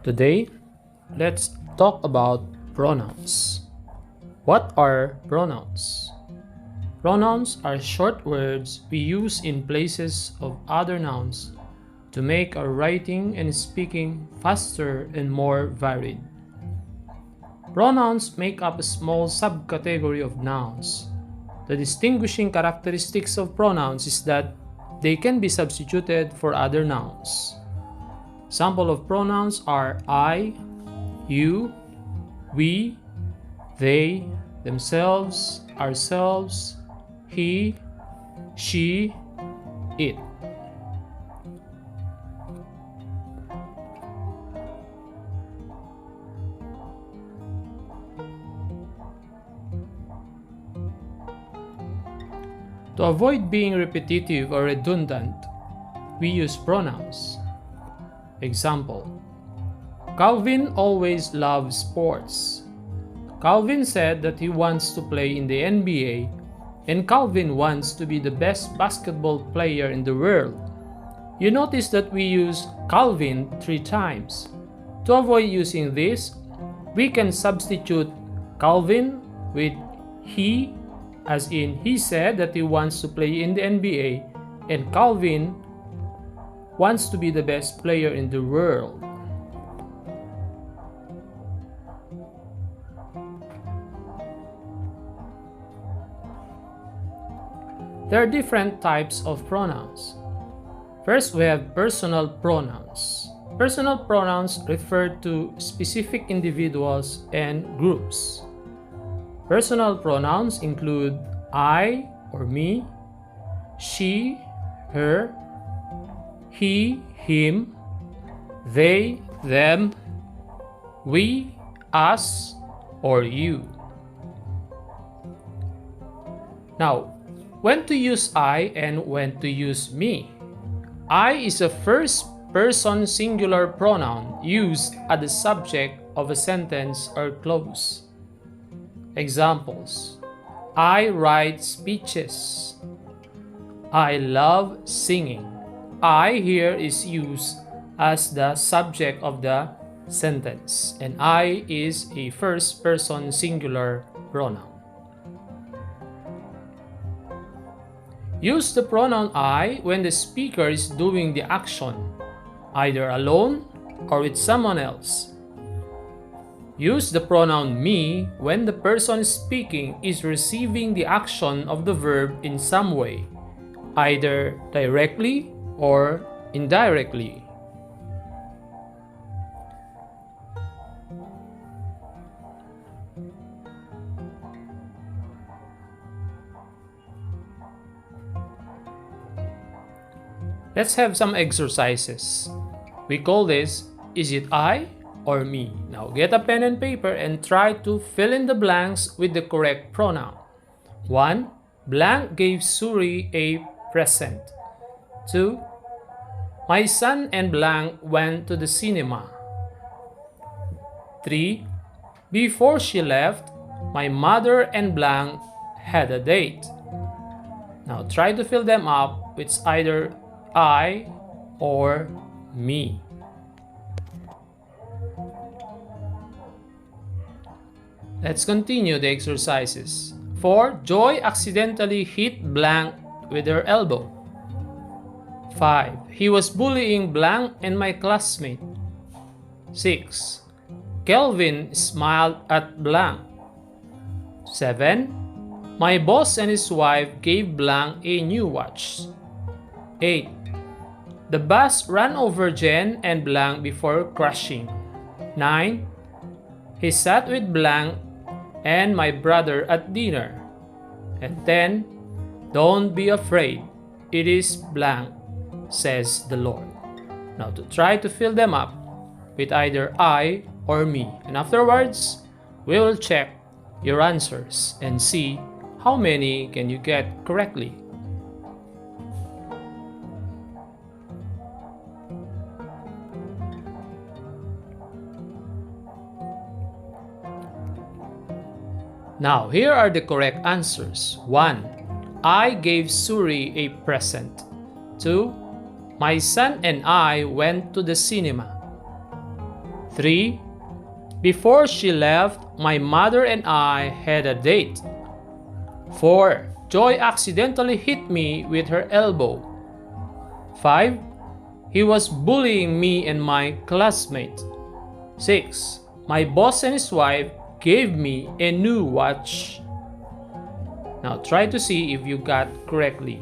Today, let's talk about pronouns. What are pronouns? Pronouns are short words we use in places of other nouns to make our writing and speaking faster and more varied. Pronouns make up a small subcategory of nouns. The distinguishing characteristics of pronouns is that they can be substituted for other nouns. Sample of pronouns are I, you, we, they, themselves, ourselves, he, she, it. To avoid being repetitive or redundant, we use pronouns. Example: Calvin always loves sports. Calvin said that he wants to play in the NBA, and Calvin wants to be the best basketball player in the world. You notice that we use Calvin 3 times. To avoid using this, we can substitute Calvin with he, as in he said that he wants to play in the NBA, and Calvin wants to be the best player in the world. There are different types of pronouns. First, we have personal pronouns. Personal pronouns refer to specific individuals and groups. Personal pronouns include I or me, she, her, he, him, they, them, we, us, or you. Now, when to use I and when to use me? I is a first-person singular pronoun used as the subject of a sentence or clause. Examples: I write speeches. I love singing. I here is used as the subject of the sentence, and I is a first-person singular pronoun. Use the pronoun I when the speaker is doing the action, either alone or with someone else. Use the pronoun me when the person speaking is receiving the action of the verb in some way, either directly or indirectly. Let's have some exercises. We call this, is it I or me? Now get a pen and paper and try to fill in the blanks with the correct pronoun. 1. Blank gave Suri a present. 2. My son and blank went to the cinema. 3. Before she left, my mother and blank had a date. Now try to fill them up with either I or me. Let's continue the exercises. 4. Joy accidentally hit blank with her elbow. 5. He was bullying blank and my classmate. 6. Kelvin smiled at blank. 7. My boss and his wife gave blank a new watch. 8. The bus ran over Jen and blank before crashing. 9. He sat with blank and my brother at dinner. And 10. Don't be afraid, it is blank, says the Lord. Now to try to fill them up with either I or me. And afterwards, we will check your answers and see how many can you get correctly. Now, here are the correct answers. 1. I gave Suri a present. 2. My son and I went to the cinema. 3. Before she left, my mother and I had a date. 4. Joy accidentally hit me with her elbow. 5. He was bullying me and my classmate. 6. My boss and his wife gave me a new watch. Now try to see if you got correctly.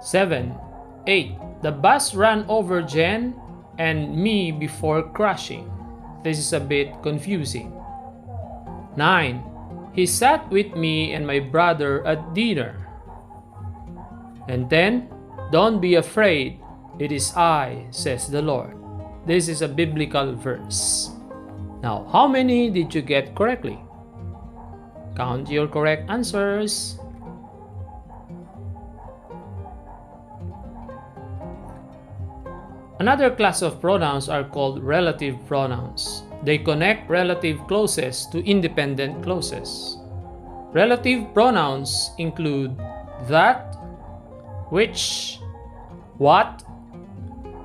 Seven. 8. The bus ran over Jen and me before crashing. This is a bit confusing. 9. He sat with me and my brother at dinner. And 10. Don't be afraid, it is I, says the Lord. This is a biblical verse. Now, how many did you get correctly? Count your correct answers. Another class of pronouns are called relative pronouns. They connect relative clauses to independent clauses. Relative pronouns include that, which, what,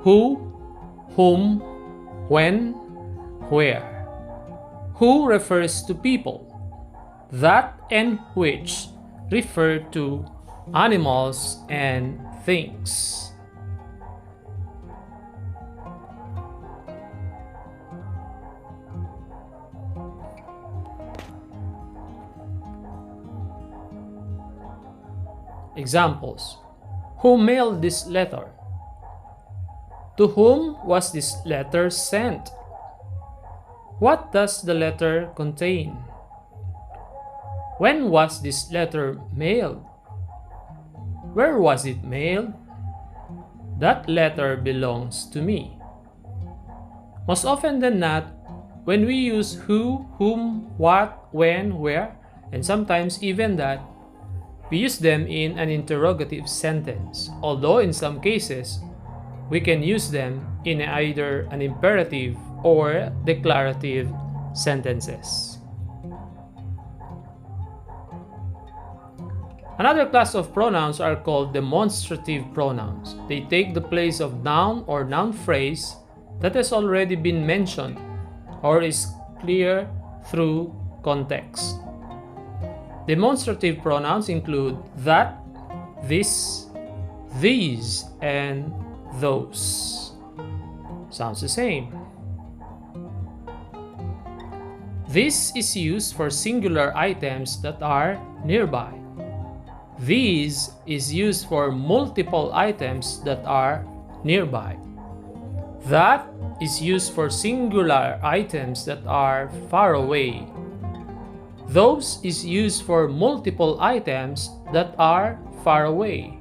who, whom, when, where. Who refers to people. That and which refer to animals and things. Examples. Who mailed this letter? To whom was this letter sent? What does the letter contain? When was this letter mailed? Where was it mailed? That letter belongs to me. Most often than not, when we use who, whom, what, when, where, and sometimes even that, we use them in an interrogative sentence, although in some cases, we can use them in either an imperative or declarative sentences. Another class of pronouns are called demonstrative pronouns. They take the place of noun or noun phrase that has already been mentioned or is clear through context. Demonstrative pronouns include that, this, these, and those. Sounds the same. This is used for singular items that are nearby. These is used for multiple items that are nearby. That is used for singular items that are far away. Those is used for multiple items that are far away.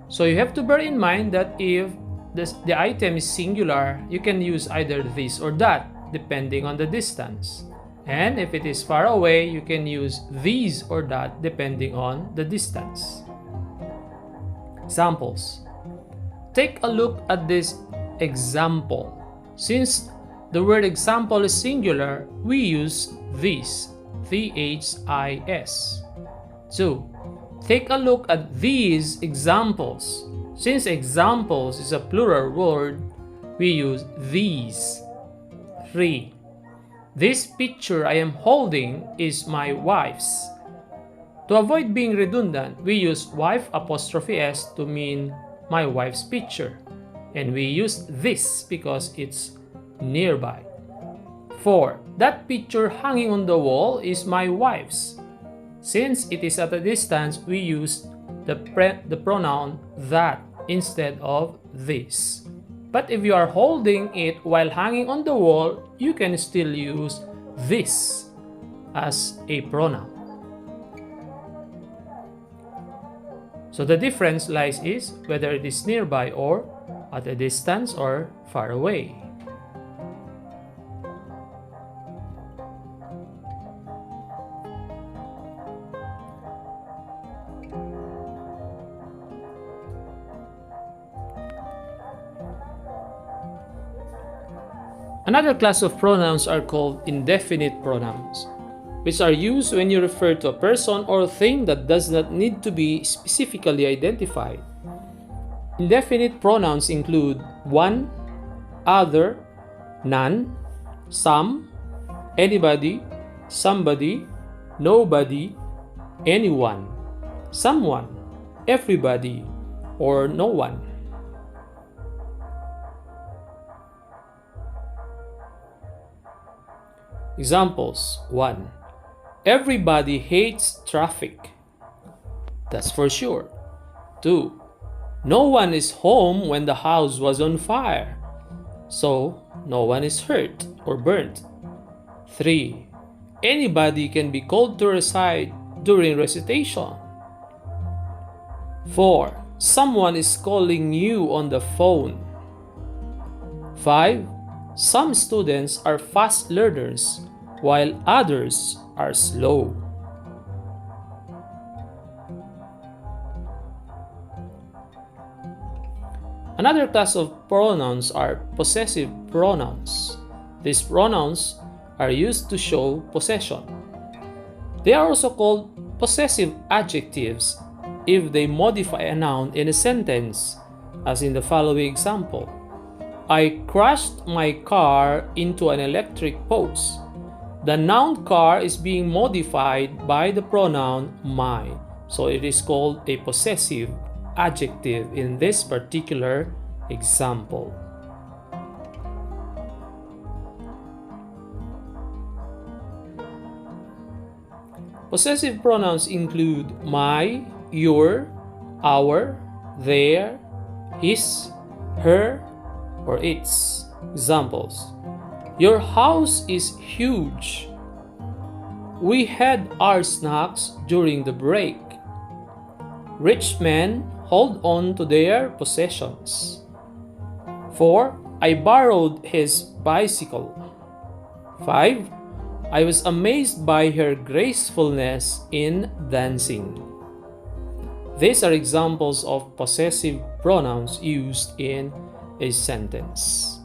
So you have to bear in mind that if the item is singular, you can use either this or that, depending on the distance. And if it is far away, you can use these or that, depending on the distance. Examples. Take a look at this example. Since the word example is singular, we use this, this. 2. Take a look at these examples. Since examples is a plural word, we use these. 3. This picture I am holding is my wife's. To avoid being redundant, we use wife apostrophe s to mean my wife's picture. And we use this because it's nearby. 4. That picture hanging on the wall is my wife's. Since it is at a distance, we use the pronoun that instead of this. But if you are holding it while hanging on the wall, you can still use this as a pronoun. So the difference lies is whether it is nearby or at a distance or far away. Another class of pronouns are called indefinite pronouns, which are used when you refer to a person or thing that does not need to be specifically identified. Indefinite pronouns include one, other, none, some, anybody, somebody, nobody, anyone, someone, everybody, or no one. Examples: 1. Everybody hates traffic. That's for sure. 2. No one is home when the house was on fire, so no one is hurt or burnt. 3. Anybody can be called to recite during recitation. 4. Someone is calling you on the phone. 5. Some students are fast learners, while others are slow. Another class of pronouns are possessive pronouns. These pronouns are used to show possession. They are also called possessive adjectives if they modify a noun in a sentence, as in the following example. I crashed my car into an electric post. The noun car is being modified by the pronoun my, so it is called a possessive adjective in this particular example. Possessive pronouns include my, your, our, their, his, her, or its. Examples: your house is huge. We had our snacks during the break. Rich men hold on to their possessions. 4. I borrowed his bicycle. 5. I was amazed by her gracefulness in dancing. These are examples of possessive pronouns used in a sentence.